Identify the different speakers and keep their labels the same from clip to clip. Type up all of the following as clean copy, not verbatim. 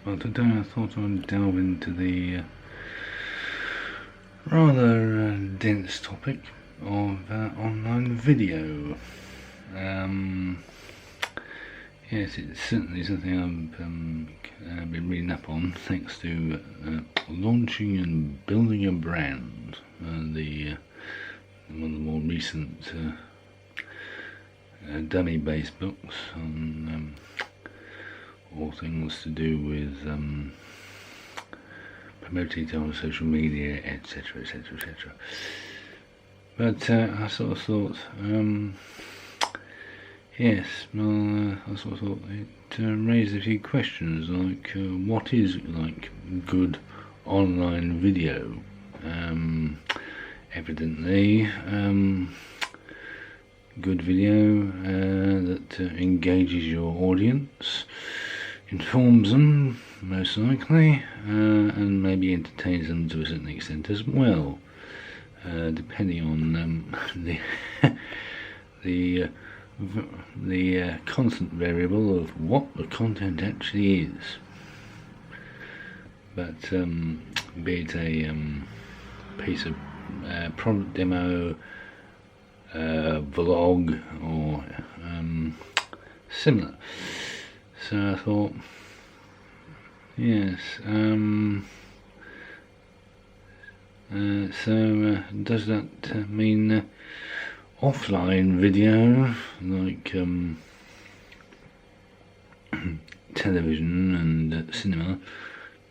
Speaker 1: Well, today I thought I'd delve into the rather dense topic of online video. Yes, it's certainly something I've been reading up on, thanks to launching and building a brand. One of the more recent dummy-based books on all things to do with promoting it on social media, etc, etc, etc. But I sort of thought, yes, well, I sort of thought it raised a few questions, like what is like good online video? Evidently, good video that engages your audience, informs them most likely, and maybe entertains them to a certain extent as well, depending on the constant variable of what the content actually is. But be it a piece of product demo, vlog, or similar. So I thought, yes, does that mean offline video, like television and cinema,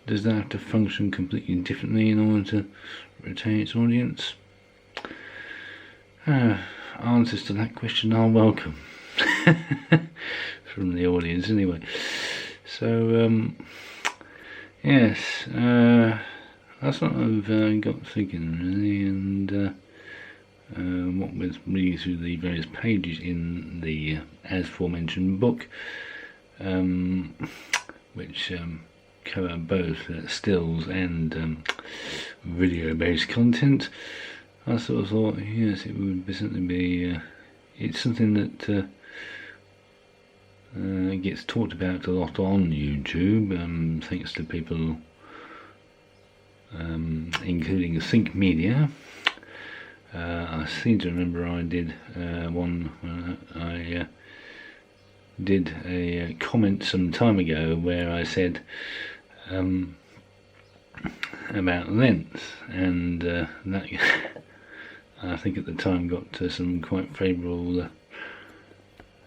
Speaker 1: does that have to function completely differently in order to retain its audience? Answers to that question are welcome from the audience anyway. So yes, I sort of got thinking really, and what was reading through the various pages in the as aforementioned book, which cover both stills and video-based content. I sort of thought, yes, it would certainly be. It's something that gets talked about a lot on YouTube, thanks to people, including Think Media. I seem to remember I did one. I did a comment some time ago where I said about length, and that I think at the time got some quite favourable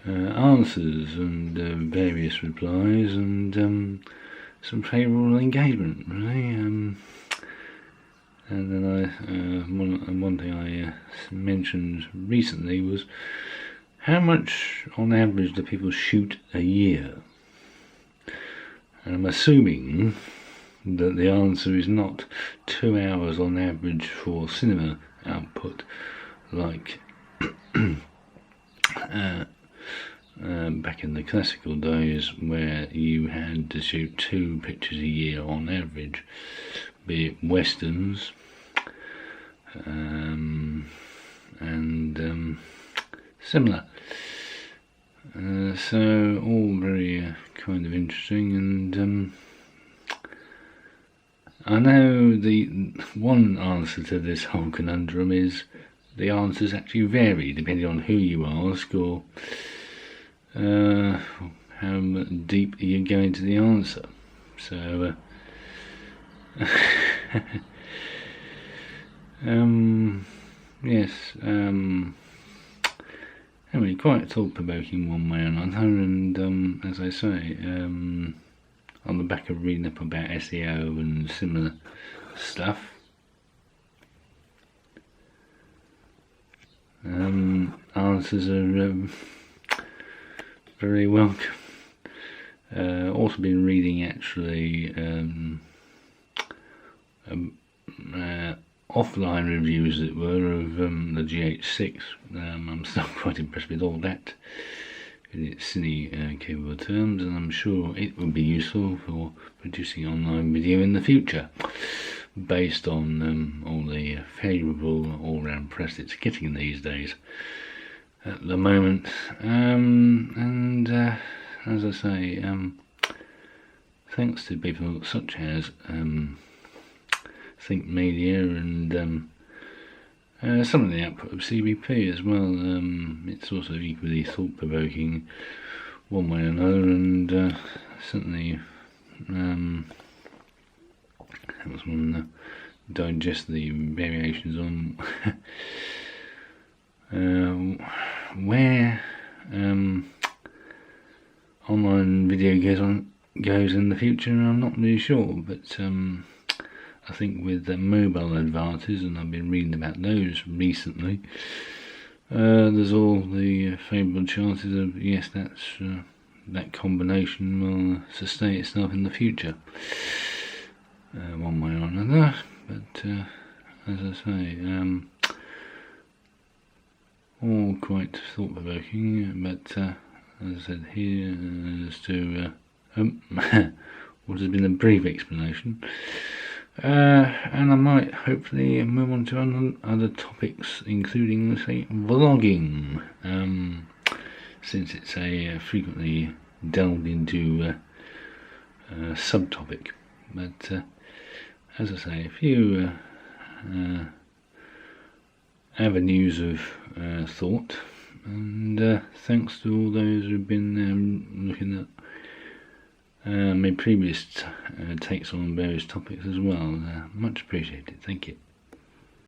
Speaker 1: answers and various replies, and some favourable engagement, really. And then one thing I mentioned recently was, how much on average do people shoot a year? And I'm assuming that the answer is not 2 hours on average for cinema output, like back in the classical days, where you had to shoot 2 pictures a year on average, be it westerns and similar. So all very kind of interesting, and I know the one answer to this whole conundrum is the answers actually vary depending on who you ask, or how deep you go into the answer. So yes, anyway, quite thought-provoking one way or another, and as I say, on the back of reading up about SEO and similar stuff, answers are very welcome. Also been reading actually offline reviews, as it were, of the GH6. I'm still quite impressed with all that in its silly capable terms, and I'm sure it will be useful for producing online video in the future, based on all the favourable all-round press it's getting these days at the moment. And as I say, thanks to people such as Think Media and some of the output of CBP as well. It's also equally thought-provoking one way or another, and certainly helps one digest the variations on where online video goes in the future. I'm not really sure, but I think with the mobile advances, and I've been reading about those recently, there's all the favourable chances of, yes, that combination will sustain itself in the future, one way or another. But as I say, all quite thought-provoking, but as I said here, as to what has been a brief explanation, and I might hopefully move on to other topics, including, say, vlogging, since it's a frequently delved into subtopic. But as I say, a few avenues of thought, and thanks to all those who've been looking at my previous takes on various topics as well. Much appreciated. Thank you.